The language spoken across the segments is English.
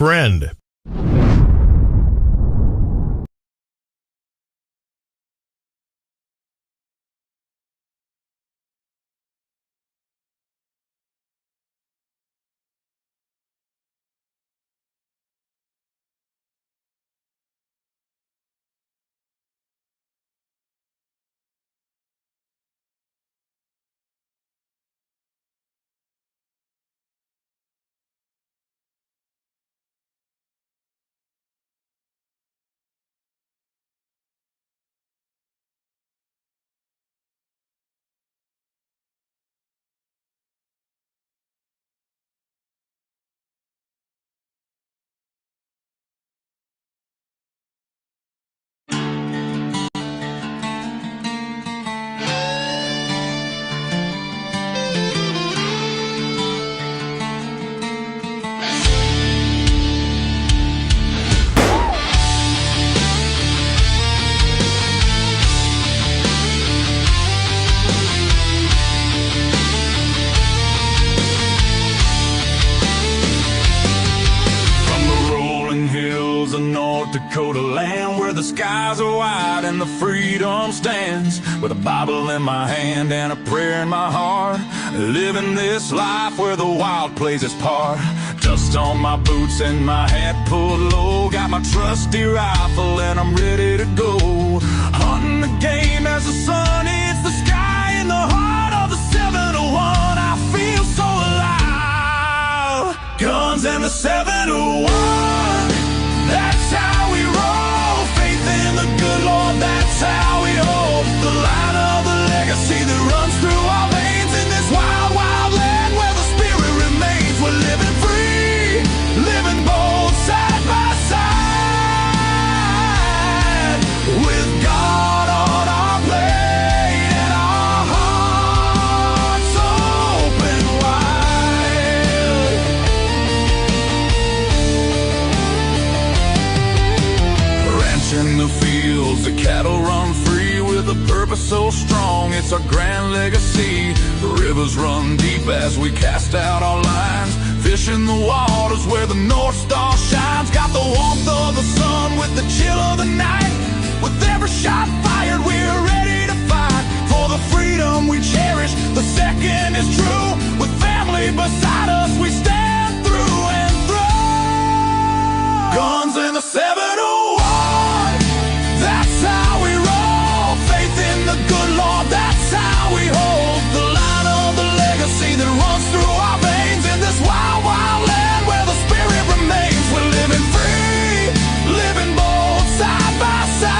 friend. Dakota land where the skies are wide and the freedom stands, with a Bible in my hand and a prayer in my heart, living this life where the wild plays its part. Dust on my boots and my hat pulled low, got my trusty rifle and I'm ready to go. Hunting the game as the sun hits the sky, in the heart of the 701 I feel so alive. Guns and the 701, that's how we roll. Faith in the good Lord, that's how we hold the line of the legacy that runs through our veins. In this wild, wild land where the spirit remains, we're living free, living bold, side by side, with God on our plate and our hearts open wide. In the fields, the cattle run free with a purpose so strong, it's our grand legacy. The rivers run deep as we cast out our lines, fishing the waters where the North Star shines. Got the warmth of the sun with the chill of the night, with every shot fired we're ready to fight for the freedom we cherish. The second is true, with family beside us we stand through and through. Guns in the 701, that's how we roll. Faith in the good Lord, that's how we hold the line of the legacy that runs through our veins. In this wild, wild land where the spirit remains, we're living free, living bold, side by side,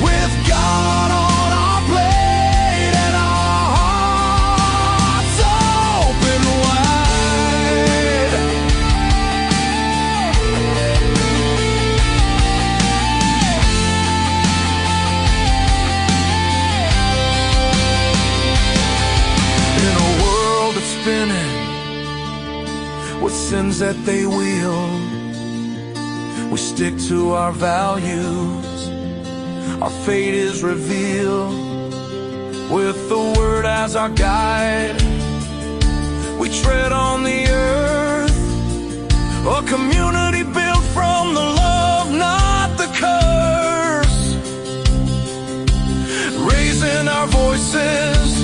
with God on our plate and our hearts open wide. Spinning with sins that they wield, we stick to our values, our fate is revealed. With the word as our guide, we tread on the earth, a community built from the love, not the curse. Raising our voices,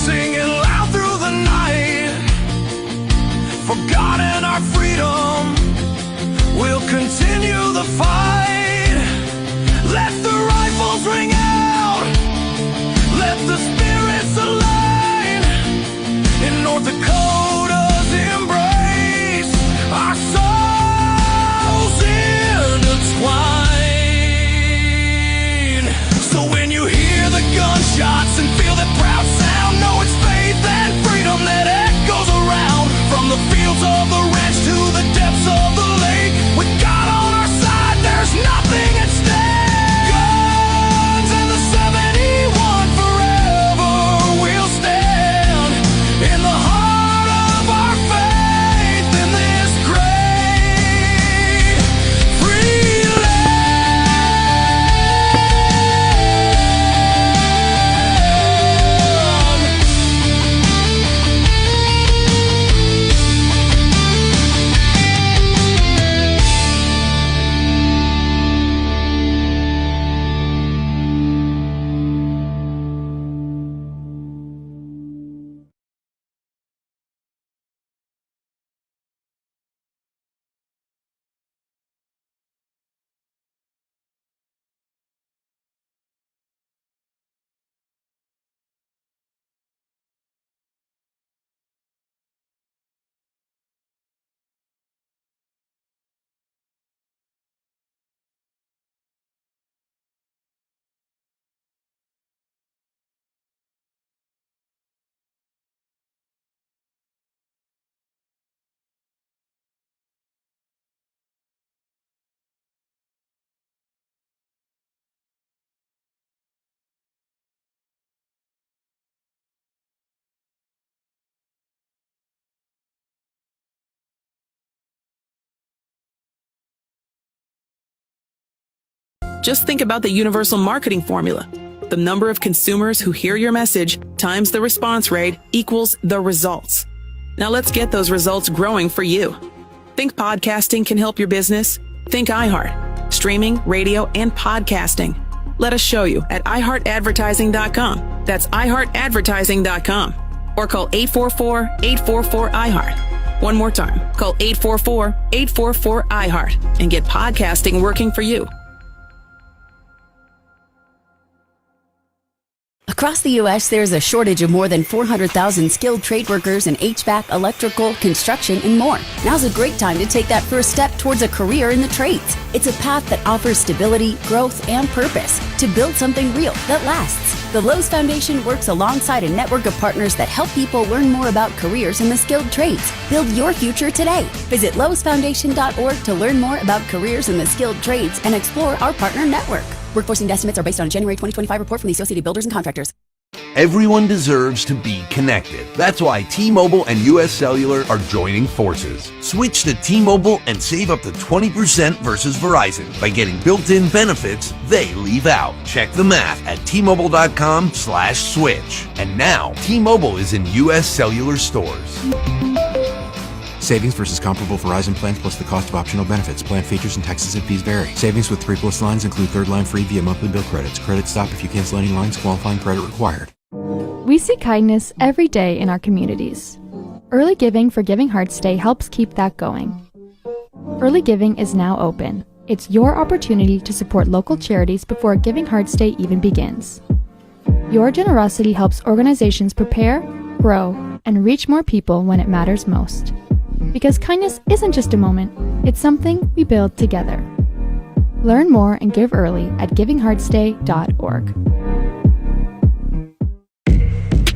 singing loud through the night, for God and our freedom, we'll continue the fight. Let the rifles ring out, let the spirits align, in North Dakota's embrace, our souls intertwine. So when you hear the gunshots and feel that proud sound, know it's faith and freedom that echoes around. From the fields of the ranch to the depths of the lake, with God on our side, there's Just think about the universal marketing formula. The number of consumers who hear your message times the response rate equals the results. Now let's get those results growing for you. Think podcasting can help your business? Think iHeart. Streaming, radio, and podcasting. Let us show you at iHeartAdvertising.com. That's iHeartAdvertising.com. Or call 844-844-iHeart. One more time, call 844-844-iHeart and get podcasting working for you. Across the U.S., there's a shortage of more than 400,000 skilled trade workers in HVAC, electrical, construction, and more. Now's a great time to take that first step towards a career in the trades. It's a path that offers stability, growth, and purpose to build something real that lasts. The Lowe's Foundation works alongside a network of partners that help people learn more about careers in the skilled trades. Build your future today. Visit lowesfoundation.org to learn more about careers in the skilled trades and explore our partner network. Workforce need estimates are based on a January 2025 report from the Associated Builders and Contractors. Everyone deserves to be connected. That's why T-Mobile and US Cellular are joining forces. Switch to T-Mobile and save up to 20% versus Verizon by getting built-in benefits they leave out. Check the math at T-Mobile.com/switch. And now, T-Mobile is in US Cellular stores. Savings versus comparable Verizon plans plus the cost of optional benefits. Plan features and taxes and fees vary. Savings with 3+ lines include third line free via monthly bill credits. Credits stop if you cancel any lines. Qualifying credit required. We see kindness every day in our communities. Early Giving for Giving Hearts Day helps keep that going. Early Giving is now open. It's your opportunity to support local charities before Giving Hearts Day even begins. Your generosity helps organizations prepare, grow, and reach more people when it matters most. Because kindness isn't just a moment, it's something we build together. Learn more and give early at givingheartsday.org.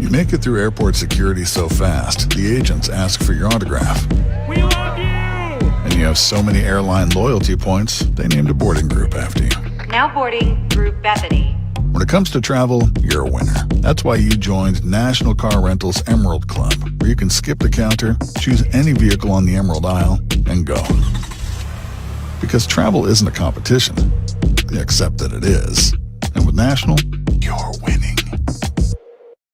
You make it through airport security so fast, the agents ask for your autograph. We love you! And you have so many airline loyalty points, they named a boarding group after you. Now boarding Group Bethany. When it comes to travel, you're a winner. That's why you joined National Car Rental's Emerald Club, where you can skip the counter, choose any vehicle on the Emerald aisle, and go. Because travel isn't a competition, except that it is. And with National, you're winning.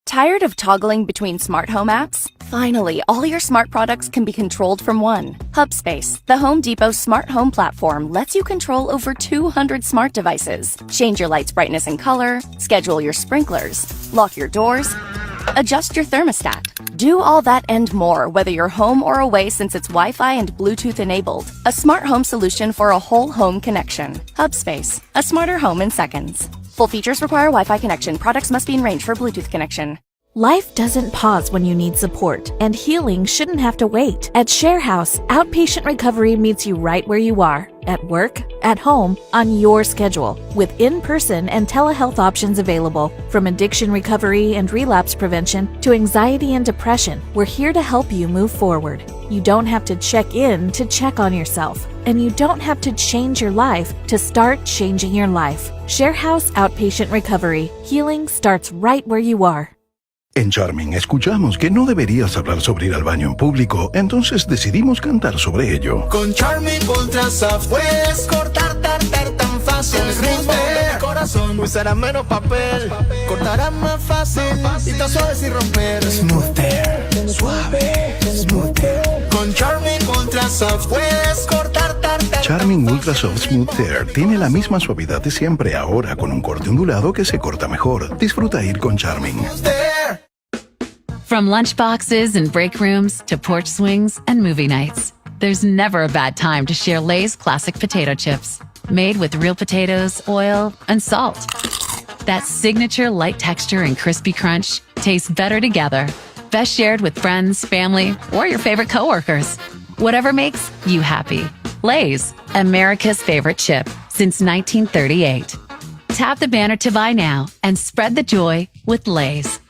Tired of toggling between smart home apps? Finally, all your smart products can be controlled from one. Hubspace, the Home Depot smart home platform, lets you control over 200 smart devices. Change your lights' brightness and color, schedule your sprinklers, lock your doors, adjust your thermostat. Do all that and more, whether you're home or away, since it's Wi-Fi and Bluetooth enabled. A smart home solution for a whole home connection. Hubspace, a smarter home in seconds. Full features require Wi-Fi connection. Products must be in range for Bluetooth connection. Life doesn't pause when you need support, and healing shouldn't have to wait. At Share House, outpatient recovery meets you right where you are, at work, at home, on your schedule, with in-person and telehealth options available. From addiction recovery and relapse prevention to anxiety and depression, we're here to help you move forward. You don't have to check in to check on yourself, and you don't have to change your life to start changing your life. Share House Outpatient Recovery. Healing starts right where you are. En Charming escuchamos que no deberías hablar sobre ir al baño en público, entonces decidimos cantar sobre ello. Con Charming Ultra Soft puedes cortar tartar tan fácil. El ritmo de mi corazón usará menos papel, cortará más fácil y tan suave sin romper. Smoother, suave, smoother. Con Charming Ultra Soft puedes cortar tartar. Charming Ultra Soft Smooth Tear tiene la misma suavidad de siempre, ahora con un corte ondulado que se corta mejor. Disfruta ir con Charming. From lunchboxes and break rooms to porch swings and movie nights, there's never a bad time to share Lay's classic potato chips. Made with real potatoes, oil, and salt. That signature light texture and crispy crunch tastes better together. Best shared with friends, family, or your favorite coworkers. Whatever makes you happy. Lay's, America's favorite chip since 1938. Tap the banner to buy now and spread the joy with Lay's.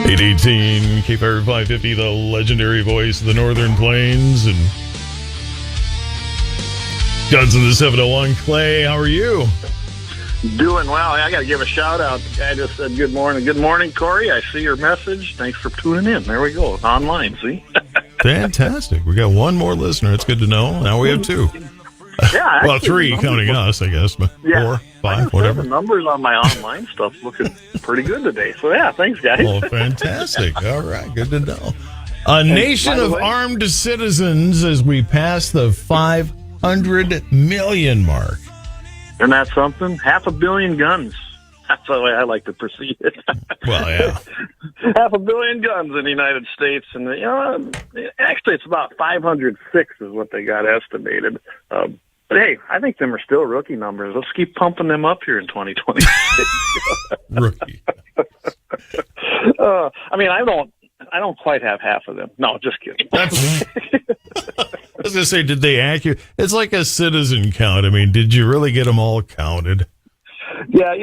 818 KFYR 550, the legendary voice of the Northern Plains, and Guns of the 701. Clay, how are you? Doing well. I got to give a shout out. The guy just said good morning. Good morning, Corey. I see your message. Thanks for tuning in. There we go. Online, see? Fantastic. We got one more listener. It's good to know. Now we have two. Yeah. Well, three, counting us, I guess. But yeah. 4, 5, whatever. The numbers on my online stuff looking pretty good today. So, yeah, thanks, guys. Well, fantastic. All right. Good to know. A nation of armed citizens as we pass the 500 million mark. Isn't that something? 500 million guns. That's the way I like to perceive it. Well, yeah. 500 million guns in the United States. And, actually, it's about 506 is what they got estimated. But, hey, I think them are still rookie numbers. Let's keep pumping them up here in 2020. Rookie. I don't quite have half of them. No, just kidding. I was going to say, did they accurate? It's like a citizen count. I mean, did you really get them all counted? Yeah,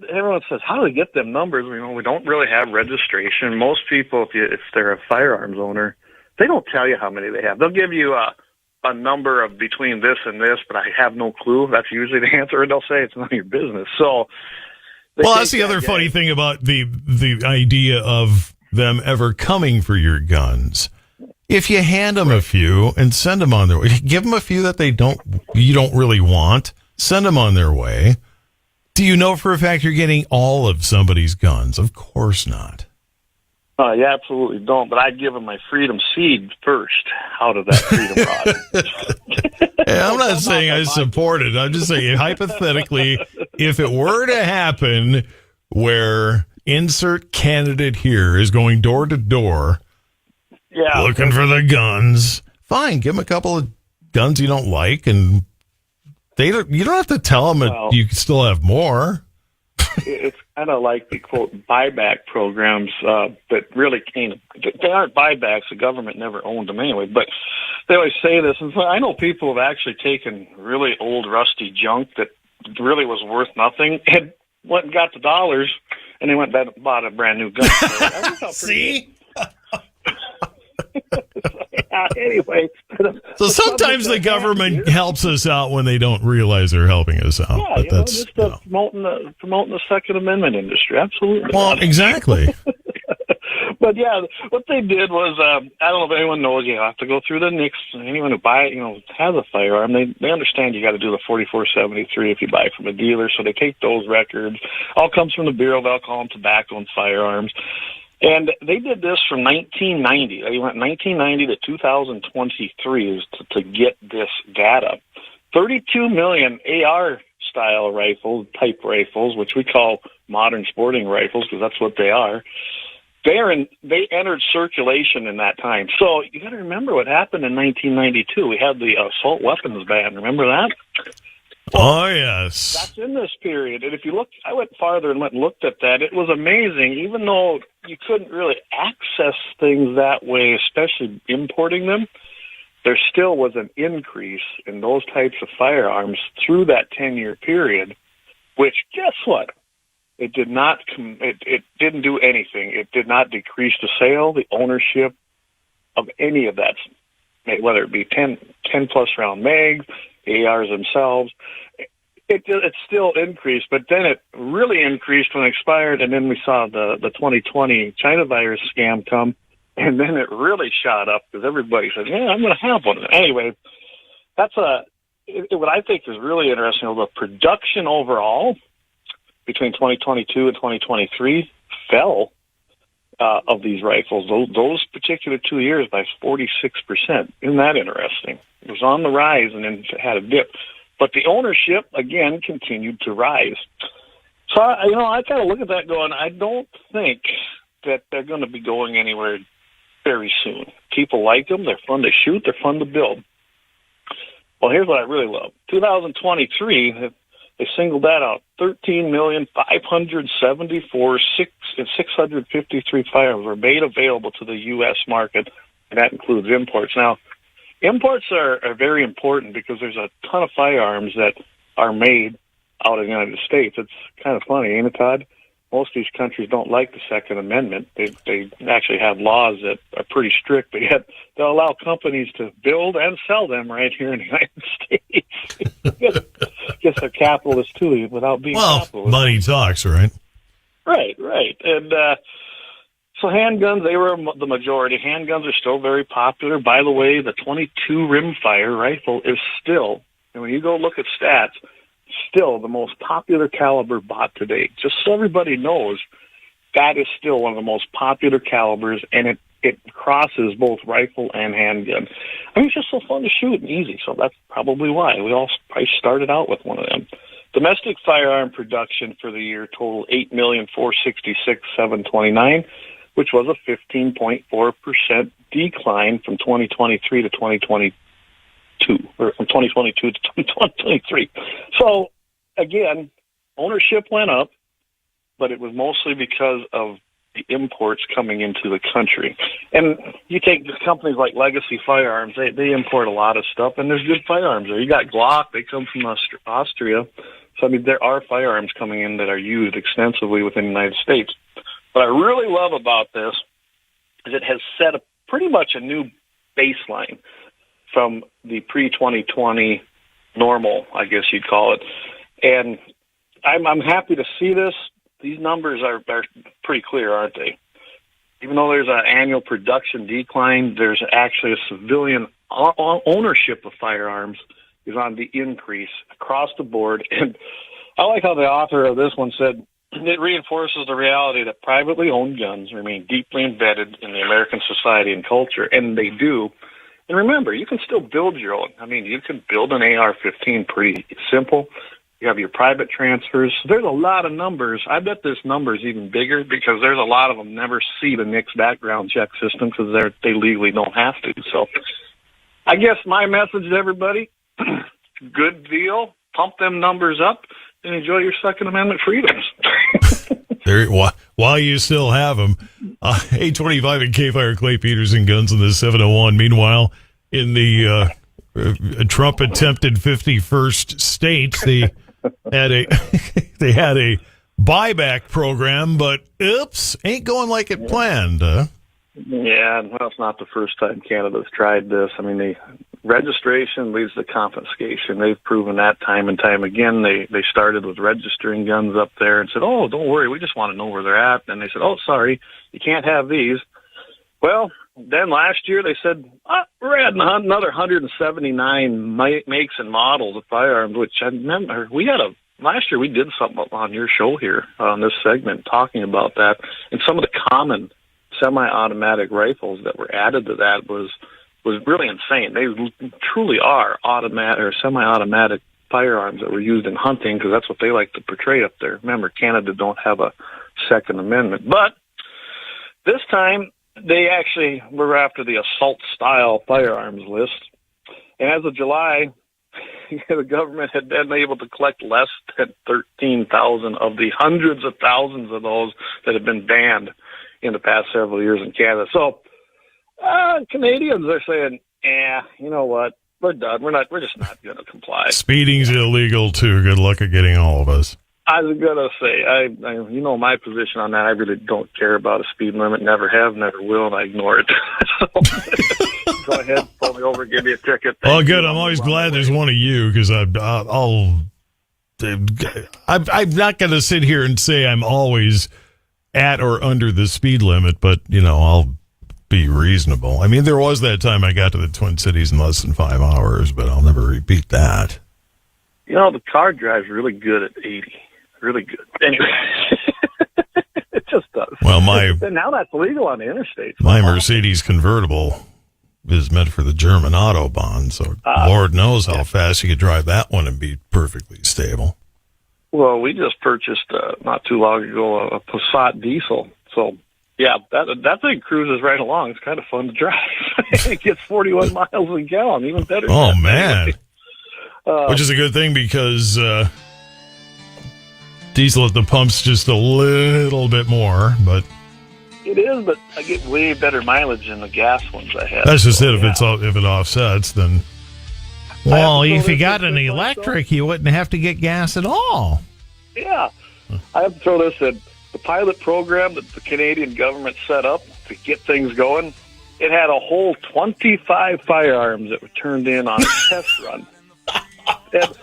everyone says, how do they get them numbers? We don't really have registration. Most people, if they're a firearms owner, they don't tell you how many they have. They'll give you a number of between this and this, but I have no clue. That's usually the answer, and they'll say it's none of your business. So, well, that's the other funny thing about the idea of them ever coming for your guns. If you hand them a few and send them on their way, give them a few that you don't really want, send them on their way. Do you know for a fact you're getting all of somebody's guns? Of course not. You absolutely don't, but I'd give them my freedom seed first out of that freedom rod. Hey, I'm not saying I support it. I'm just saying, hypothetically, if it were to happen where insert candidate here is going door to door looking for the guns, fine, give them a couple of guns you don't like, and you don't have to tell them that you still have more. It's kind of like the, quote, buyback programs that really can't. They aren't buybacks. The government never owned them anyway. But they always say this. And so I know people have actually taken really old, rusty junk that really was worth nothing and went and got the dollars, and they went and bought a brand new gun. So see? Anyway. So sometimes the government helps us out when they don't realize they're helping us out. Yeah, but that's just promoting the Second Amendment industry. Absolutely. Well, exactly. But yeah, what they did was, I don't know if anyone knows, you have to go through the NICS. Anyone who has a firearm, they understand you got to do the 4473 if you buy from a dealer. So they take those records. All comes from the Bureau of Alcohol and Tobacco and Firearms. And they did this from 1990. They went 1990 to 2023 to get this data. 32 million AR-style type rifles, which we call modern sporting rifles because that's what they are. They entered circulation in that time. So you got to remember what happened in 1992. We had the assault weapons ban. Remember that? Oh, yes. That's in this period. And if you look, I went farther and looked at that. It was amazing. Even though you couldn't really access things that way, especially importing them, there still was an increase in those types of firearms through that 10-year period, which, guess what? It did not. It didn't do anything. It did not decrease the sale, the ownership of any of that, whether it be 10-plus round mags, ARs themselves. It still increased, but then it really increased when it expired, and then we saw the 2020 China virus scam come, and then it really shot up because everybody said, "Yeah, I'm going to have one." Anyway, that's what I think is really interesting. The production overall between 2022 and 2023 fell of these rifles, those particular 2 years, by 46%. Isn't that interesting? It was on the rise and then it had a dip. But the ownership, again, continued to rise. So, I kind of look at that going, I don't think that they're going to be going anywhere very soon. People like them. They're fun to shoot. They're fun to build. Well, here's what I really love. 2023, they singled that out. 13,574,653 firearms were made available to the U.S. market, and that includes imports. Now, imports are very important because there's a ton of firearms that are made out of the United States. It's kind of funny, ain't it, Todd? Most of these countries don't like the Second Amendment. They actually have laws that are pretty strict, but yet they'll allow companies to build and sell them right here in the United States. guess they're capitalists too, without being capitalist. Money talks, right? Right. And so handguns, they were the majority. Handguns are still very popular. By the way, the .22 rimfire rifle is still, and when you go look at stats, still the most popular caliber bought today. Just so everybody knows, that is still one of the most popular calibers, and it crosses both rifle and handgun. I mean, it's just so fun to shoot and easy, so that's probably why. We all probably started out with one of them. Domestic firearm production for the year totaled 8,466,729, which was a 15.4% decline from 2023 to 2022, or from 2022 to 2023. So, again, ownership went up, but it was mostly because of the imports coming into the country. And you take companies like Legacy Firearms, they import a lot of stuff, and there's good firearms there. You got Glock, they come from Austria. So, I mean, there are firearms coming in that are used extensively within the United States. What I really love about this is it has set pretty much a new baseline from the pre-2020 normal, I guess you'd call it. And I'm happy to see this. These numbers are pretty clear, aren't they? Even though there's an annual production decline, there's actually a civilian ownership of firearms is on the increase across the board. And I like how the author of this one said, it reinforces the reality that privately owned guns remain deeply embedded in the American society and culture, and they do. And remember, you can still build your own. I mean, you can build an AR-15 pretty simple. You have your private transfers. There's a lot of numbers. I bet this number is even bigger because there's a lot of them never see the NICS background check system because they legally don't have to. So I guess my message to everybody, good deal, pump them numbers up, and enjoy your Second Amendment freedoms. There, while you still have them, 825 and KFYR Clay Peterson guns in the 701. Meanwhile, in the Trump attempted 51st state, they had a buyback program, but oops, ain't going like it planned. Yeah, well, it's not the first time Canada's tried this. I mean, the registration leads to confiscation. They've proven that time and time again. They started with registering guns up there and said, oh, don't worry, we just want to know where they're at. And they said, oh, sorry, you can't have these. Well, then last year they said, we're adding another 179 makes and models of firearms, which I remember last year we did something on your show here on this segment talking about that. And some of the common semi-automatic rifles that were added to that was really insane. They truly are automatic or semi-automatic firearms that were used in hunting because that's what they like to portray up there. Remember, Canada don't have a Second Amendment. But this time, they actually were after the assault-style firearms list. And as of July, the government had been able to collect less than 13,000 of the hundreds of thousands of those that have been banned in the past several years in Canada. So Canadians are saying, you know what? We're done. We're just not going to comply. Speeding's illegal too. Good luck at getting all of us. I was going to say, you know my position on that. I really don't care about a speed limit. Never have, never will, and I ignore it. So, go ahead, pull me over, give me a ticket. Oh, good. I'm always glad there's one of you because I'm not going to sit here and say I'm always at or under the speed limit, but I'll be reasonable. I mean, there was that time I got to the Twin Cities in less than 5 hours, but I'll never repeat that. The car drives really good at 80. Really good. Anyway, it just does. Well, now that's legal on the interstate. My Mercedes convertible is meant for the German Autobahn, so Lord knows how fast you could drive that one and be perfectly stable. Well, we just purchased not too long ago a Passat diesel, so yeah, that thing cruises right along. It's kind of fun to drive. It gets 41 miles a gallon, even better. Oh man, which is a good thing because diesel at the pump's just a little bit more, but it is. But I get way better mileage than the gas ones I had. That's just it. If it offsets, then. Well, if you got an electric, you wouldn't have to get gas at all. Yeah. I have to throw this in. The pilot program that the Canadian government set up to get things going, it had a whole 25 firearms that were turned in on a test run. And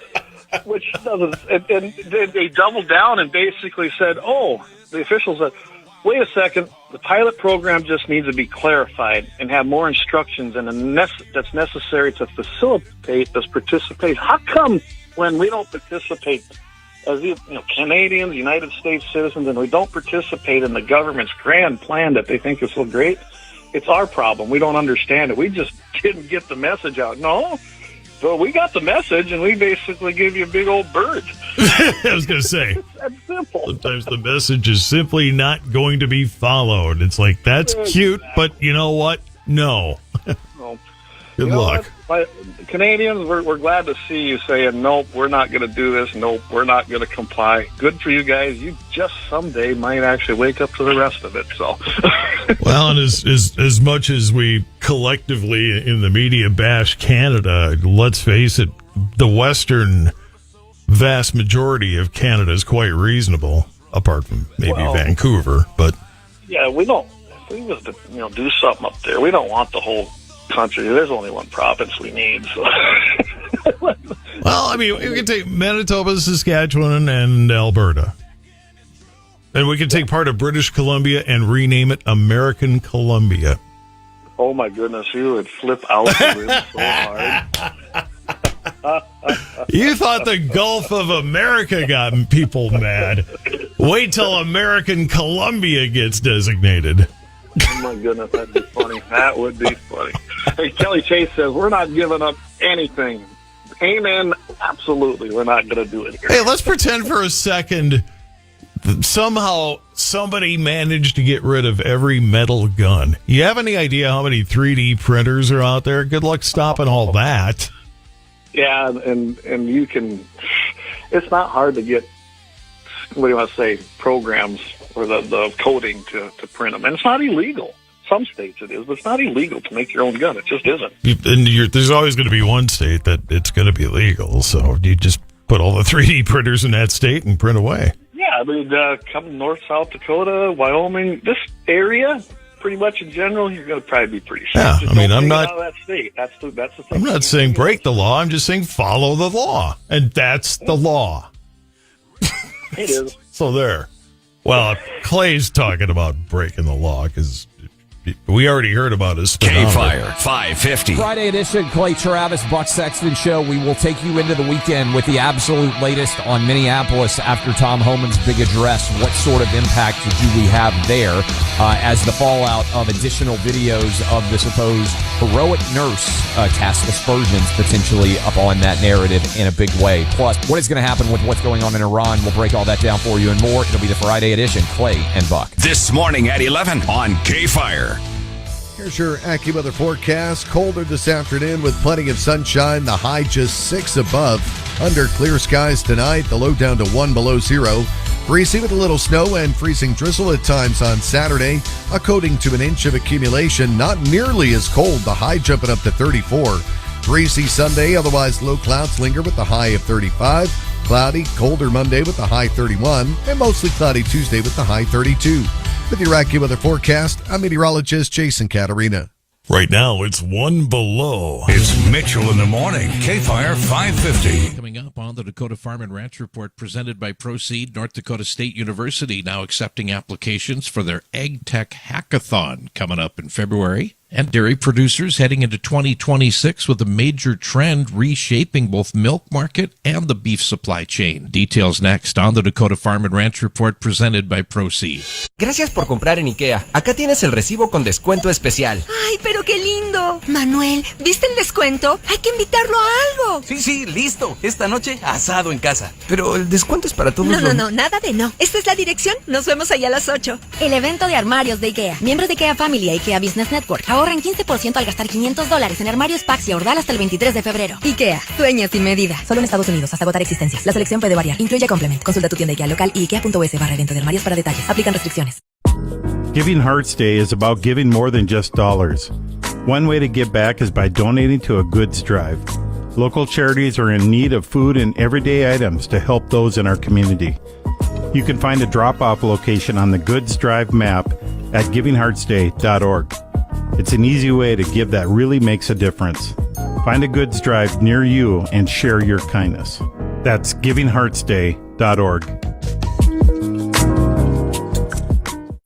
which doesn't. And they doubled down and basically said, "Oh," the officials said, "Wait a second. The pilot program just needs to be clarified and have more instructions and that's necessary to facilitate this participation." How come when we don't participate as Canadians, United States citizens, and we don't participate in the government's grand plan that they think is so great, it's our problem. We don't understand it. We just didn't get the message out. No, so we got the message, and we basically gave you a big old bird. I was going to say, that's simple. Sometimes the message is simply not going to be followed. It's like, that's cute, but you know what? No. No. Good luck. Canadians, we're glad to see you saying, nope, we're not going to do this. Nope, we're not going to comply. Good for you guys. You just someday might actually wake up to the rest of it. So, well, and as much as we collectively in the media bash Canada, let's face it, the western vast majority of Canada is quite reasonable, apart from maybe Vancouver. But yeah, we don't. If we was to do something up there, we don't want the whole country. There's only one province we need. So. Well, I mean, we can take Manitoba, Saskatchewan, and Alberta. And we can take part of British Columbia and rename it American Columbia. Oh, my goodness. You would flip out the ribs so hard. You thought the Gulf of America got people mad. Wait till American Columbia gets designated. Oh, my goodness. That'd be funny. That would be funny. Hey, Kelly Chase says, we're not giving up anything. Amen. Absolutely. We're not going to do it here. Hey, let's pretend for a second that somehow somebody managed to get rid of every metal gun. You have any idea how many 3D printers are out there? Good luck stopping all that. Yeah, and you can... It's not hard to get, what do you want to say, programs or the coding to print them. And it's not illegal. Some states it is, but it's not illegal to make your own gun. It just isn't. And there's always going to be one state that it's going to be legal. So you just put all the 3D printers in that state and print away. Yeah, I mean, come north, South Dakota, Wyoming, this area, pretty much in general, you're going to probably be pretty safe. Yeah, just I mean, don't I'm take not... it out of that state. That's the thing. I'm not saying break the law. I'm just saying follow the law. And that's the law. It is. So there. Well, Clay's talking about breaking the law because we already heard about his KFYR 550. Friday edition, Clay Travis, Buck Sexton Show. We will take you into the weekend with the absolute latest on Minneapolis after Tom Homan's big address. What sort of impact do we have there as the fallout of additional videos of the supposed heroic nurse cast aspersions potentially up on that narrative in a big way. Plus, what is going to happen with what's going on in Iran? We'll break all that down for you and more. It'll be the Friday edition, Clay and Buck. This morning at 11 on KFYR. Here's your AccuWeather forecast. Colder this afternoon with plenty of sunshine. The high just 6 above. Under clear skies tonight. The low down to 1 below 0. Breezy with a little snow and freezing drizzle at times on Saturday. A coating to an inch of accumulation. Not nearly as cold. The high jumping up to 34. Breezy Sunday. Otherwise low clouds linger with the high of 35. Cloudy, colder Monday with the high 31. And mostly cloudy Tuesday with the high 32. With your AccuWeather forecast, I'm meteorologist Jason Caterina. Right now, it's 1 below. It's Mitchell in the morning. KFYR 550. Coming up on the Dakota Farm and Ranch Report presented by Proceed, North Dakota State University now accepting applications for their Ag Tech Hackathon coming up in February. And dairy producers heading into 2026 with a major trend reshaping both milk market and the beef supply chain. Details next on the Dakota Farm and Ranch Report presented by Proceed. Gracias por comprar en IKEA. Acá tienes el recibo con descuento especial. ¡Ay, pero qué lindo! Manuel, ¿viste el descuento? Hay que invitarlo a algo. Sí, listo. Esta noche, asado en casa. Pero el descuento es para todos No, nada de no. Esta es la dirección. Nos vemos allá a las 8. El evento de armarios de IKEA. Miembros de IKEA Family y IKEA Business Network. Ahorran 15% al gastar $500 en armarios Pax y Ordal hasta el 23 de febrero. IKEA, dueña sin medida. Solo en Estados Unidos, hasta agotar existencias. La selección puede variar. Incluye complement. Consulta tu tienda IKEA local y IKEA.es/evento de armarios para detalles. Aplican restricciones. Giving Hearts Day is about giving more than just dollars. One way to give back is by donating to a goods drive. Local charities are in need of food and everyday items to help those in our community. You can find a drop-off location on the Goods Drive map at givingheartsday.org. It's an easy way to give that really makes a difference. Find a goods drive near you and share your kindness. That's givingheartsday.org.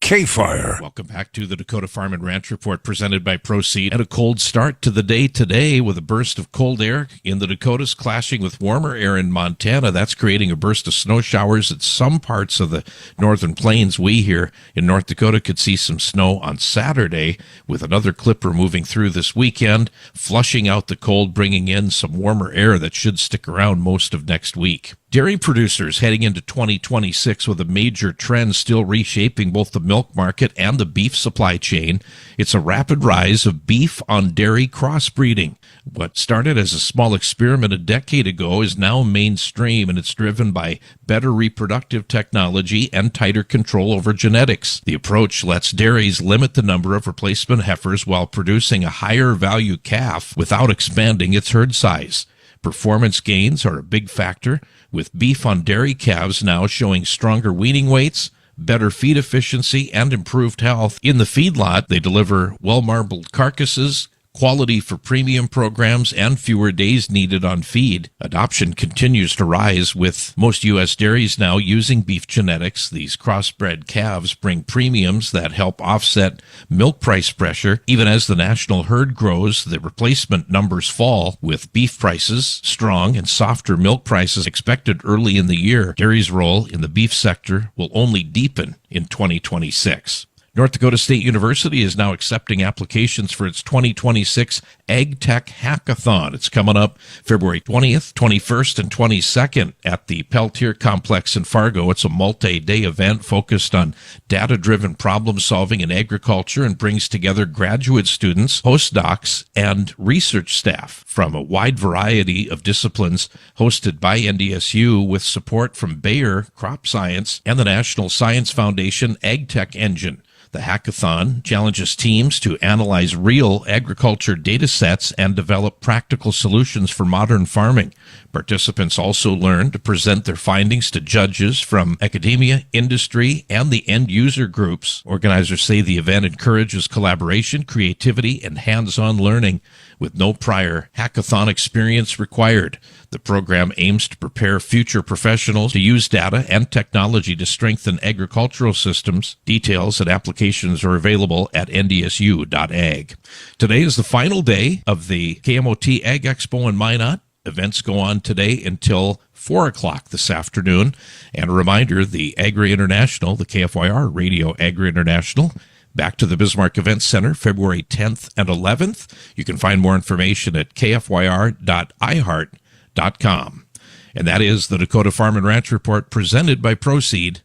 KFYR. Welcome back to the Dakota Farm and Ranch Report presented by Proceed. And a cold start to the day today with a burst of cold air in the Dakotas clashing with warmer air in Montana. That's creating a burst of snow showers at some parts of the northern plains. We here in North Dakota could see some snow on Saturday with another clipper moving through this weekend, flushing out the cold, bringing in some warmer air that should stick around most of next week. Dairy producers heading into 2026 with a major trend still reshaping both the milk market and the beef supply chain. It's a rapid rise of beef on dairy crossbreeding. What started as a small experiment a decade ago is now mainstream, and it's driven by better reproductive technology and tighter control over genetics. The approach lets dairies limit the number of replacement heifers while producing a higher value calf without expanding its herd size. Performance gains are a big factor, with beef on dairy calves now showing stronger weaning weights, better feed efficiency, and improved health. In the feedlot, they deliver well-marbled carcasses, quality for premium programs, and fewer days needed on feed. Adoption continues to rise, with most U.S. dairies now using beef genetics. These crossbred calves bring premiums that help offset milk price pressure. Even as the national herd grows, the replacement numbers fall, with beef prices strong and softer milk prices expected early in the year. Dairy's role in the beef sector will only deepen in 2026. North Dakota State University is now accepting applications for its 2026 Ag Tech Hackathon. It's coming up February 20th, 21st, and 22nd at the Peltier Complex in Fargo. It's a multi-day event focused on data-driven problem-solving in agriculture and brings together graduate students, postdocs, and research staff from a wide variety of disciplines, hosted by NDSU with support from Bayer Crop Science and the National Science Foundation Ag Tech Engine. The hackathon challenges teams to analyze real agriculture data sets and develop practical solutions for modern farming. Participants also learn to present their findings to judges from academia, industry, and the end-user groups. Organizers say the event encourages collaboration, creativity, and hands-on learning with no prior hackathon experience required. The program aims to prepare future professionals to use data and technology to strengthen agricultural systems. Details and applications are available at ndsu.ag. Today is the final day of the KMOT Ag Expo in Minot. Events go on today until 4 o'clock this afternoon. And a reminder, the Agri International, the KFYR Radio Agri International, back to the Bismarck Events Center, February 10th and 11th. You can find more information at kfyr.iheart.com. And that is the Dakota Farm and Ranch Report presented by Proceed.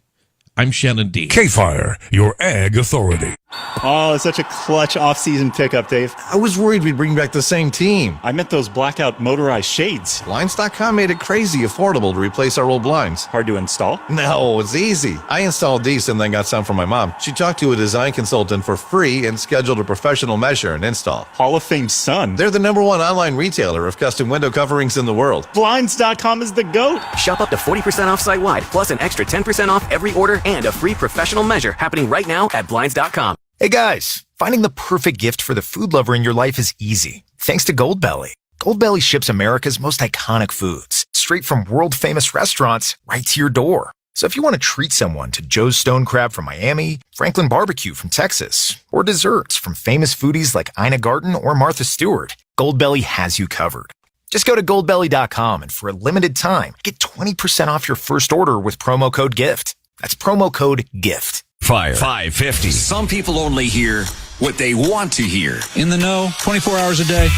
I'm Shannon Dean. KFYR, your ag authority. Oh, it's such a clutch off-season pickup, Dave. I was worried we'd bring back the same team. I meant those blackout motorized shades. Blinds.com made it crazy affordable to replace our old blinds. Hard to install? No, it's easy. I installed these and then got some for my mom. She talked to a design consultant for free and scheduled a professional measure and install. Hall of Fame son. They're the #1 online retailer of custom window coverings in the world. Blinds.com is the GOAT. Shop up to 40% off site-wide, plus an extra 10% off every order and a free professional measure happening right now at Blinds.com. Hey guys, finding the perfect gift for the food lover in your life is easy, thanks to Goldbelly. Goldbelly ships America's most iconic foods, straight from world-famous restaurants right to your door. So if you want to treat someone to Joe's Stone Crab from Miami, Franklin Barbecue from Texas, or desserts from famous foodies like Ina Garten or Martha Stewart, Goldbelly has you covered. Just go to goldbelly.com and for a limited time, get 20% off your first order with promo code GIFT. That's promo code GIFT. Fire 550. Some people only hear what they want to hear. In the know, 24 hours a day.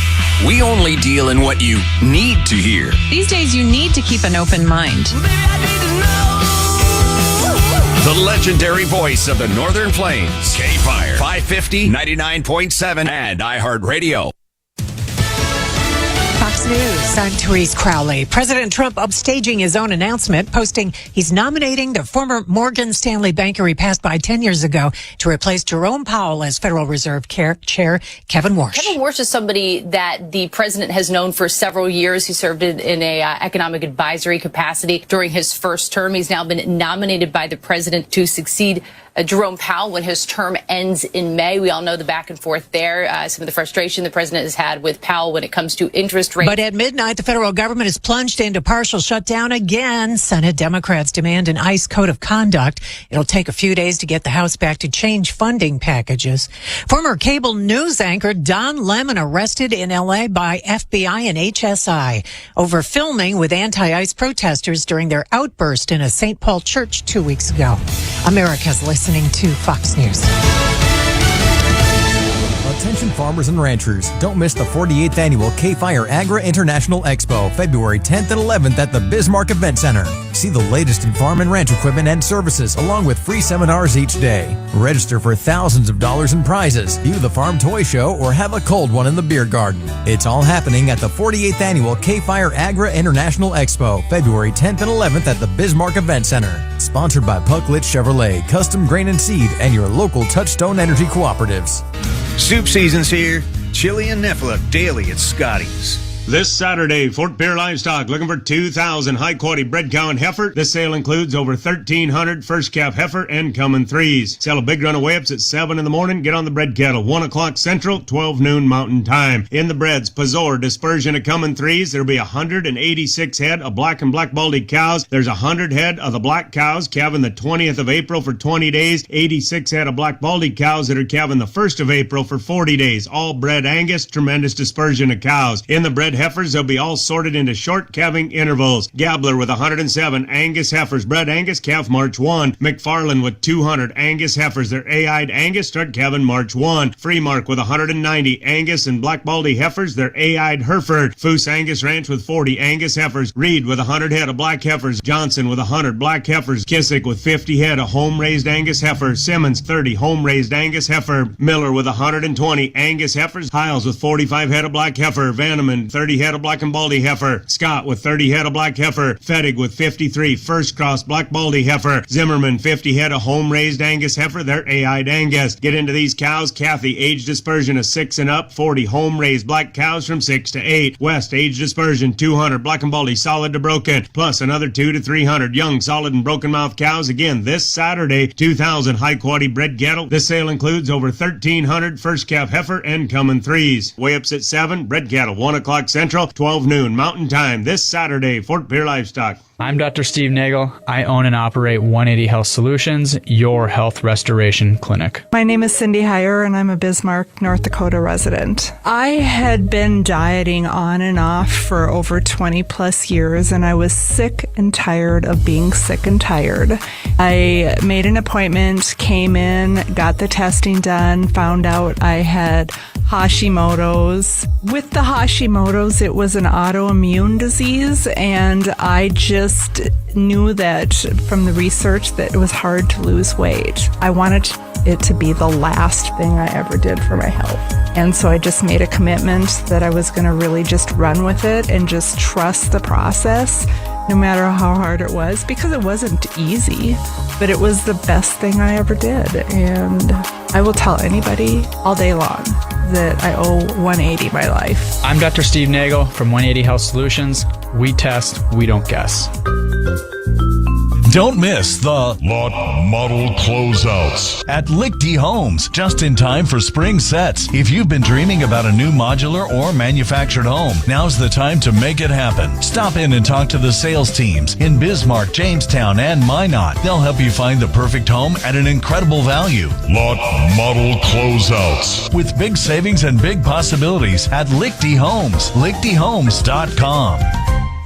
We only deal in what you need to hear. These days, you need to keep an open mind. The legendary voice of the Northern Plains. KFYR 550, 99.7, and iHeartRadio. Fox News, I'm Therese Crowley. President Trump upstaging his own announcement, posting he's nominating the former Morgan Stanley banker he passed by 10 years ago to replace Jerome Powell as Federal Reserve Chair Kevin Warsh. Kevin Warsh is somebody that the president has known for several years. He served in a economic advisory capacity during his first term. He's now been nominated by the president to succeed Jerome Powell when his term ends in May. We all know the back and forth there, some of the frustration the president has had with Powell when it comes to interest rates. But at midnight, the federal government is plunged into partial shutdown again. Senate Democrats demand an ICE code of conduct. It'll take a few days to get the House back to change funding packages. Former cable news anchor Don Lemon arrested in L.A. by FBI and HSI over filming with anti-ICE protesters during their outburst in a St. Paul church 2 weeks ago. America's listening to Fox News. Attention farmers and ranchers, don't miss the 48th annual KFYR Agri International Expo, February 10th and 11th at the Bismarck Event Center. See the latest in farm and ranch equipment and services, along with free seminars each day. Register for thousands of dollars in prizes, view the farm toy show, or have a cold one in the beer garden. It's all happening at the 48th annual KFYR Agri International Expo, February 10th and 11th at the Bismarck Event Center. Sponsored by Pucklit Chevrolet, Custom Grain and Seed, and your local Touchstone Energy Cooperatives. Soup season's here. Chili and Nephilim daily at Scotty's. This Saturday, Fort Pierre Livestock looking for 2,000 high-quality bred cow and heifer. This sale includes over 1,300 first calf heifer and coming threes. Sell a big run of weigh-ups at 7 in the morning. Get on the bred cattle. 1 o'clock Central, 12 noon Mountain Time. In the breds, Pazor, dispersion of coming threes. There'll be 186 head of black and black baldy cows. There's 100 head of the black cows calving the 20th of April for 20 days. 86 head of black baldy cows that are calving the 1st of April for 40 days. All bred Angus, tremendous dispersion of cows. In the bred heifers, they'll be all sorted into short calving intervals. Gabler with 107 Angus heifers, bred Angus, calf March 1. McFarland with 200 Angus heifers, they're A-eyed Angus, start calving March 1. Freemark with 190 Angus and black baldy heifers, they're A-eyed Hereford. Foose Angus Ranch with 40 Angus heifers. Reed with 100 head of black heifers. Johnson with 100 black heifers. Kissick with 50 head of home-raised Angus heifers. Simmons 30 home-raised Angus heifer. Miller with 120 Angus heifers. Hiles with 45 head of black heifer. Vanneman 30 head of black and baldy heifer. Scott with 30 head of black heifer. Fettig with 53 first cross black baldy heifer. Zimmerman 50 head of home-raised Angus heifer. They're A-eyed Angus. Get into these cows. Kathy, age dispersion of 6 and up. 40 home-raised black cows from 6 to 8. West, age dispersion 200 black and baldy solid to broken. Plus another 2 to 300 young solid and broken mouth cows. Again, this Saturday, 2,000 high-quality bred cattle. This sale includes over 1,300 first calf heifer and coming threes. Weigh-ups at 7. Bred cattle 1 o'clock Central, 12 noon Mountain Time this Saturday, Fort Pierre Livestock. I'm Dr. Steve Nagel. I own and operate 180 Health Solutions, your health restoration clinic. My name is Cindy Heyer, and I'm a Bismarck, North Dakota resident. I had been dieting on and off for over 20 plus years, and I was sick and tired of being sick and tired. I made an appointment, came in, got the testing done, found out I had Hashimoto's. With the Hashimoto's, it was an autoimmune disease, and I just knew that from the research that it was hard to lose weight. I wanted it to be the last thing I ever did for my health. And so I just made a commitment that I was going to really just run with it and just trust the process, no matter how hard it was, because it wasn't easy, but it was the best thing I ever did. And I will tell anybody all day long that I owe 180 my life. I'm Dr. Steve Nagel from 180 Health Solutions. We test, we don't guess. Don't miss the lot model closeouts at Lichty Homes, just in time for spring sets. If you've been dreaming about a new modular or manufactured home, now's the time to make it happen. Stop in and talk to the sales teams in Bismarck, Jamestown, and Minot. They'll help you find the perfect home at an incredible value. Lot model closeouts with big savings and big possibilities at Lichty Homes. LichtyHomes.com.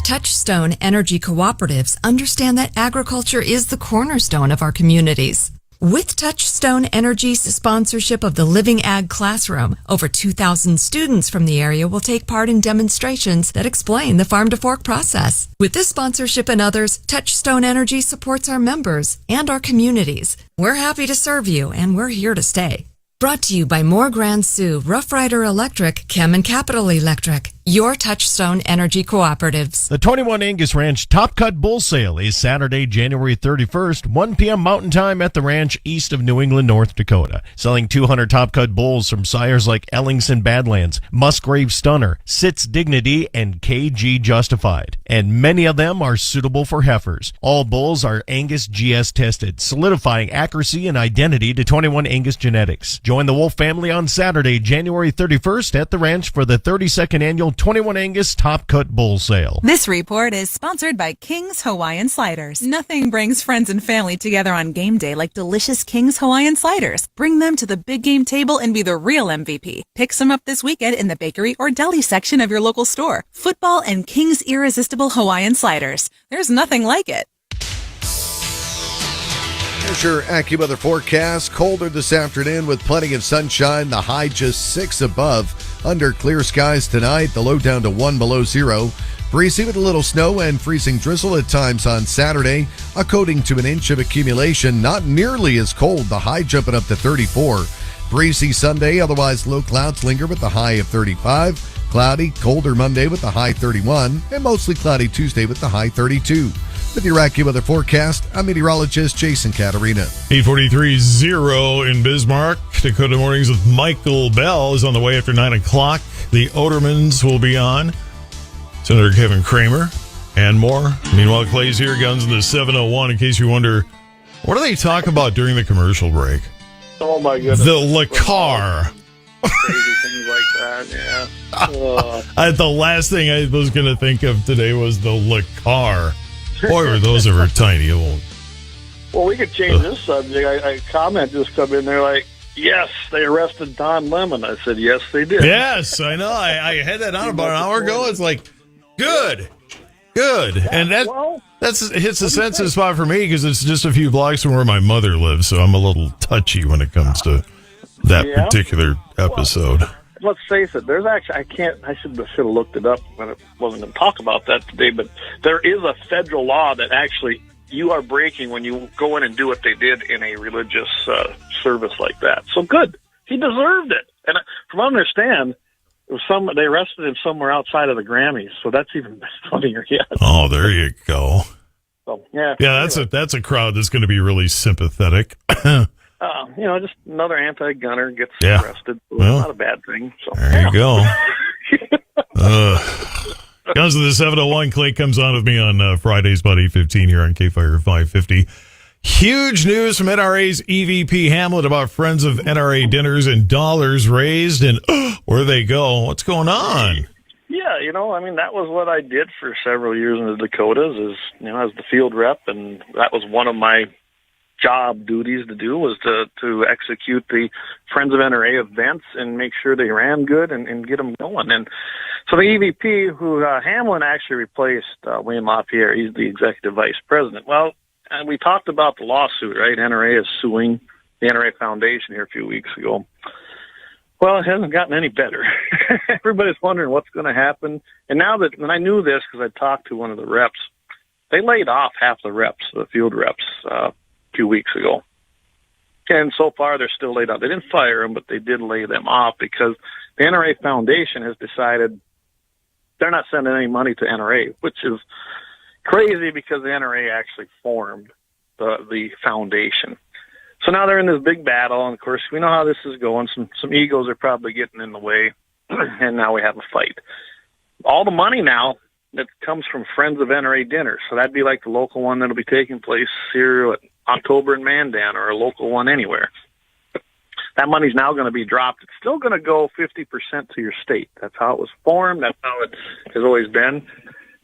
Touchstone Energy Cooperatives understand that agriculture is the cornerstone of our communities. With Touchstone Energy's sponsorship of the Living Ag Classroom, over 2,000 students from the area will take part in demonstrations that explain the farm-to-fork process. With this sponsorship and others, Touchstone Energy supports our members and our communities. We're happy to serve you, and we're here to stay. Brought to you by Moore Grand Sioux, Rough Rider Electric, Chem and Capital Electric, your Touchstone Energy Cooperatives. The 21 Angus Ranch Top Cut Bull Sale is Saturday, January 31st, 1 p.m. Mountain Time at the ranch east of New England, North Dakota. Selling 200 top cut bulls from sires like Ellingson Badlands, Musgrave Stunner, Sitz Dignity, and KG Justified. And many of them are suitable for heifers. All bulls are Angus GS tested, solidifying accuracy and identity to 21 Angus genetics. Join the Wolf family on Saturday, January 31st at the ranch for the 32nd annual 21 Angus Top Cut Bull Sale. This report is sponsored by King's Hawaiian Sliders. Nothing brings friends and family together on game day like delicious King's Hawaiian Sliders. Bring them to the big game table and be the real MVP. Pick some up this weekend in the bakery or deli section of your local store. Football and King's Irresistible Hawaiian Sliders. There's nothing like it. Here's your AccuWeather forecast. Colder this afternoon with plenty of sunshine. The high just 6 above. Under clear skies tonight. The low down to 1 below 0. Breezy with a little snow and freezing drizzle at times on Saturday. A coating to an inch of accumulation. Not nearly as cold. The high jumping up to 34. Breezy Sunday. Otherwise low clouds linger with the high of 35. Cloudy, colder Monday with the high 31. And mostly cloudy Tuesday with the high 32. With your AccuWeather forecast, I'm meteorologist Jason Caterina. 8:43:0 in Bismarck. Dakota Mornings with Michael Bell is on the way after 9 o'clock. The Odermans will be on. Senator Kevin Kramer and more. Meanwhile, Clay's here, guns in the 701. In case you wonder, what do they talk about during the commercial break? Oh, my goodness. The LAUER. Crazy things like that, yeah. The last thing I was going to think of today was the LAUER. Boy, were those ever tiny old. Well, we could change this subject. I comment just come in there like, yes, they arrested Don Lemon. I said, yes, they did. Yes, I know. I had that on about an hour ago. It's like, good. And that's hits the census spot for me because it's just a few blocks from where my mother lives, so I'm a little touchy when it comes to that particular episode. Let's face it, there's actually, I should have looked it up when I wasn't going to talk about that today, but there is a federal law that actually you are breaking when you go in and do what they did in a religious service like that. So good. He deserved it. And from what I understand, it was they arrested him somewhere outside of the Grammys, so that's even funnier yet. Oh, there you go. So, yeah. Yeah, that's a crowd that's going to be really sympathetic. Just another anti-gunner gets arrested. So it's not a bad thing. So there you go. Guns to the 701. Clay comes on with me on Fridays about 8:15 here on KFYR 550. Huge news from NRA's EVP Hamlet about Friends of NRA dinners and dollars raised. And where they go? What's going on? Yeah, that was what I did for several years in the Dakotas as the field rep. And that was one of my job duties to do was to execute the Friends of NRA events and make sure they ran good and get them going. And so the EVP, who Hamlin actually replaced Wayne LaPierre, he's the executive vice president. Well, and we talked about the lawsuit, right? NRA is suing the NRA Foundation here a few weeks ago. Well, it hasn't gotten any better. Everybody's wondering what's going to happen. And now that when I knew this, because I talked to one of the reps, they laid off half the reps, the field reps, few weeks ago. And so far, they're still laid off. They didn't fire them, but they did lay them off because the NRA Foundation has decided they're not sending any money to NRA, which is crazy because the NRA actually formed the foundation. So now they're in this big battle, and of course, we know how this is going. Some egos are probably getting in the way, and now we have a fight. All the money now that comes from Friends of NRA dinners, so that'd be like the local one that'll be taking place here at October in Mandan or a local one anywhere. That money's now going to be dropped. It's still going to go 50% to your state. That's how it was formed. That's how it has always been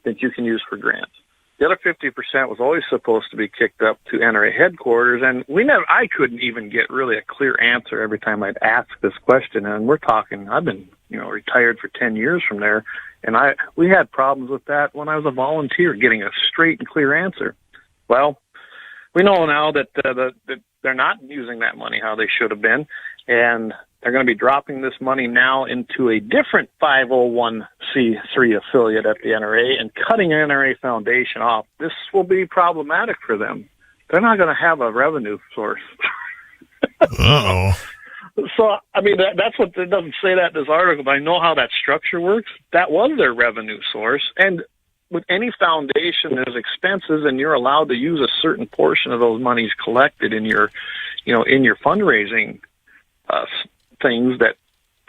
that you can use for grants. The other 50% was always supposed to be kicked up to NRA headquarters, and I couldn't even get really a clear answer every time I'd ask this question. And we're talking, I've been, retired for 10 years from there, and we had problems with that when I was a volunteer, getting a straight and clear answer. Well, we know now that they're not using that money how they should have been, and they're going to be dropping this money now into a different 501c3 affiliate at the NRA and cutting the NRA Foundation off. This will be problematic for them. They're not going to have a revenue source. Uh-oh. So, that's what it doesn't say that in this article, but I know how that structure works. That was their revenue source, and with any foundation, there's expenses, and you're allowed to use a certain portion of those monies collected in your fundraising things that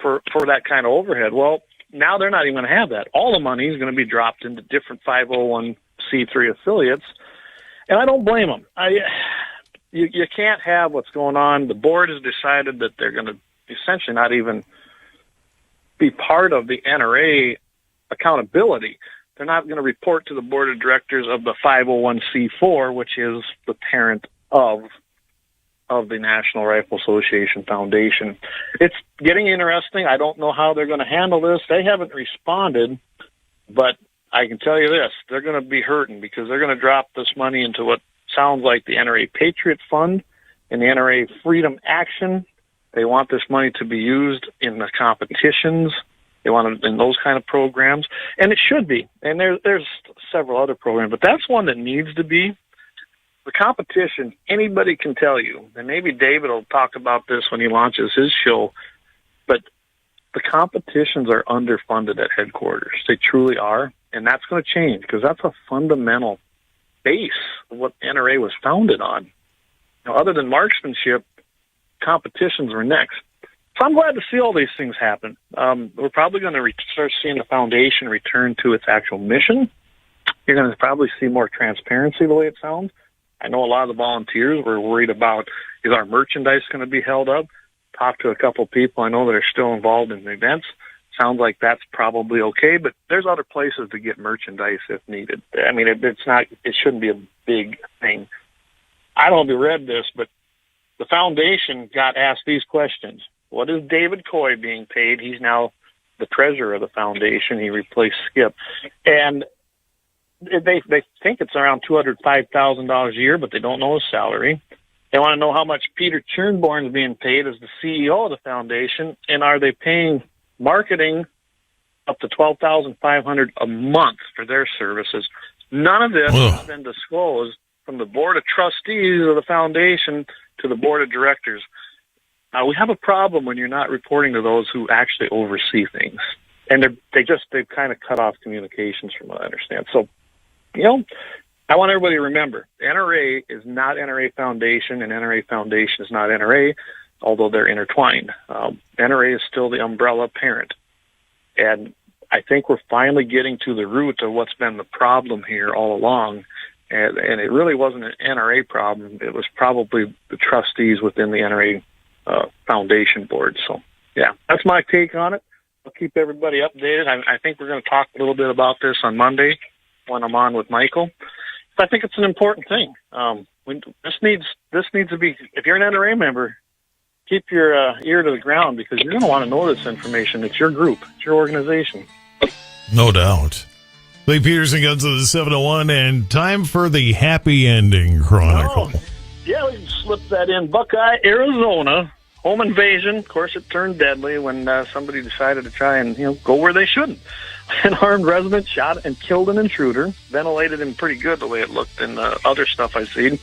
for that kind of overhead. Well, now they're not even going to have that. All the money is going to be dropped into different 501c3 affiliates, and I don't blame them. You can't have what's going on. The board has decided that they're going to essentially not even be part of the NRA accountability. They're not going to report to the board of directors of the 501c4, which is the parent of the National Rifle Association Foundation. It's getting interesting. I don't know how they're going to handle this. They haven't responded, but I can tell you this, they're going to be hurting because they're going to drop this money into what sounds like the NRA Patriot Fund and the NRA Freedom Action. They want this money to be used in the competitions. They want it in those kind of programs, and it should be. And there's several other programs, but that's one that needs to be. The competition, anybody can tell you, and maybe David will talk about this when he launches his show, but the competitions are underfunded at headquarters. They truly are, and that's going to change because that's a fundamental base of what NRA was founded on. Now, other than marksmanship, competitions were next. So I'm glad to see all these things happen. We're probably going to start seeing the foundation return to its actual mission. You're going to probably see more transparency the way it sounds. I know a lot of the volunteers were worried about, is our merchandise going to be held up? Talked to a couple people I know that are still involved in the events. Sounds like that's probably okay, but there's other places to get merchandise if needed. I mean, it shouldn't be a big thing. I don't know if you read this, but the foundation got asked these questions. What is David Coy being paid? He's now the treasurer of the foundation. He replaced Skip. And they think it's around $205,000 a year, but they don't know his salary. They want to know how much Peter Chernborn is being paid as the CEO of the foundation, and are they paying marketing up to $12,500 a month for their services? None of this has been disclosed from the board of trustees of the foundation to the board of directors. We have a problem when you're not reporting to those who actually oversee things, and they've kind of cut off communications from what I understand. So, I want everybody to remember, NRA is not NRA Foundation, and NRA Foundation is not NRA, although they're intertwined. NRA is still the umbrella parent, and I think we're finally getting to the root of what's been the problem here all along, and it really wasn't an NRA problem. It was probably the trustees within the NRA Foundation board. So, yeah, that's my take on it. I'll keep everybody updated. I think we're going to talk a little bit about this on Monday when I'm on with Michael. But I think it's an important thing. This needs to be, if you're an NRA member, keep your ear to the ground because you're going to want to know this information. It's your group. It's your organization. No doubt. Lee Peterson goes to the 701, and time for the happy ending chronicle. Oh, yeah, we can slip that in. Buckeye, Arizona, home invasion. Of course, it turned deadly when somebody decided to try and go where they shouldn't. An armed resident shot and killed an intruder. Ventilated him pretty good the way it looked in the other stuff I seen.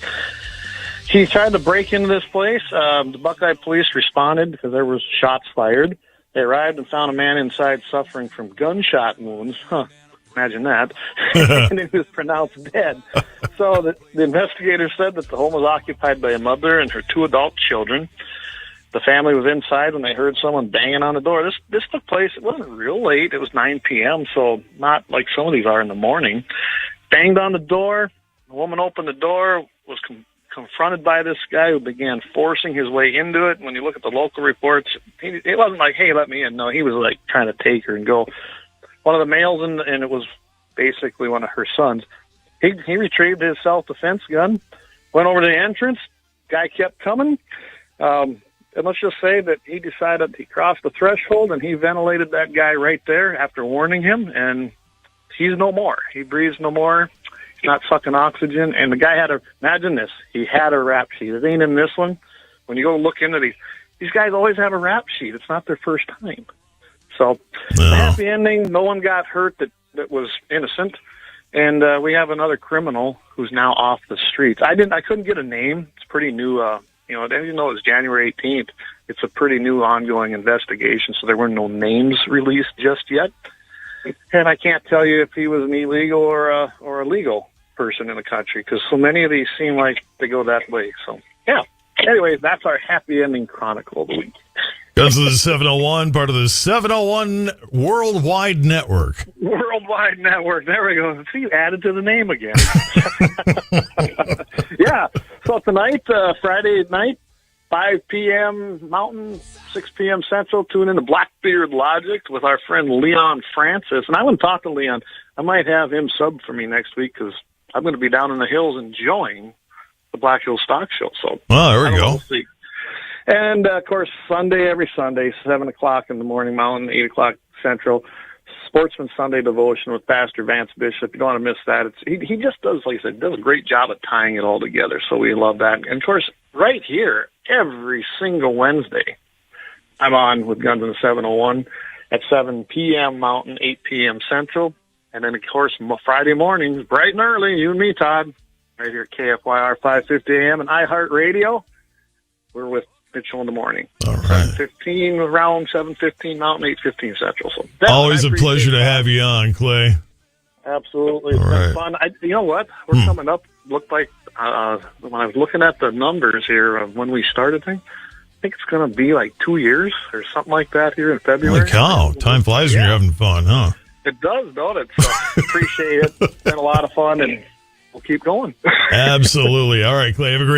He tried to break into this place. The Buckeye police responded because there was shots fired. They arrived and found a man inside suffering from gunshot wounds. Imagine that. And he was pronounced dead. So the investigators said that the home was occupied by a mother and her 2 adult children. The family was inside when they heard someone banging on the door. This took place, it wasn't real late. It was 9 p.m., so not like some of these are in the morning. Banged on the door. The woman opened the door, was confronted by this guy who began forcing his way into it. When you look at the local reports, it wasn't like, hey, let me in. No, he was like trying to take her and go. One of the males, and it was basically one of her sons, he retrieved his self-defense gun, went over to the entrance. Guy kept coming. And let's just say that he decided he crossed the threshold and he ventilated that guy right there after warning him, and he's no more. He breathes no more. He's not sucking oxygen. And the guy imagine this, he had a rap sheet. It ain't in this one. When you go look into these guys always have a rap sheet. It's not their first time. So, happy ending. No one got hurt that was innocent. And we have another criminal who's now off the streets. I couldn't get a name. It's pretty new. I didn't know it was January 18th. It's a pretty new ongoing investigation, so there were no names released just yet. And I can't tell you if he was an illegal or a legal person in the country, because so many of these seem like they go that way. So, yeah. Anyways, that's our happy ending chronicle of the week. Goes to the 701, part of the 701 Worldwide Network. Worldwide Network. There we go. See, you added to the name again. Yeah. So tonight, Friday night, 5 p.m. Mountain, 6 p.m. Central. Tune in to Blackbeard Logic with our friend Leon Francis. And I want to talk to Leon. I might have him sub for me next week because I'm going to be down in the hills enjoying the Black Hill Stock Show. So, there we go. We'll see. And, of course, every Sunday, 7 o'clock in the morning Mountain, 8 o'clock Central. Sportsman Sunday Devotion with Pastor Vance Bishop. You don't want to miss that. He just does, like I said, does a great job of tying it all together. So we love that. And, of course, right here, every single Wednesday, I'm on with Guns in the 701 at 7 p.m. Mountain, 8 p.m. Central. And then, of course, Friday mornings, bright and early, you and me, Todd, right here at KFYR 550 a.m. and iHeartRadio. We're with Mitchell in the morning. All right. 7:15 around 7:15 Mountain, 8:15 Central. So always a pleasure to have you on, Clay. Absolutely. It's been fun. You know what? We're coming up. Looked like when I was looking at the numbers here of when we started things, I think it's going to be like 2 years or something like that here in February. Holy cow. Time flies when you're having fun, huh? It does, don't it? So appreciate it. It's been a lot of fun, and we'll keep going. Absolutely. All right, Clay. Have a great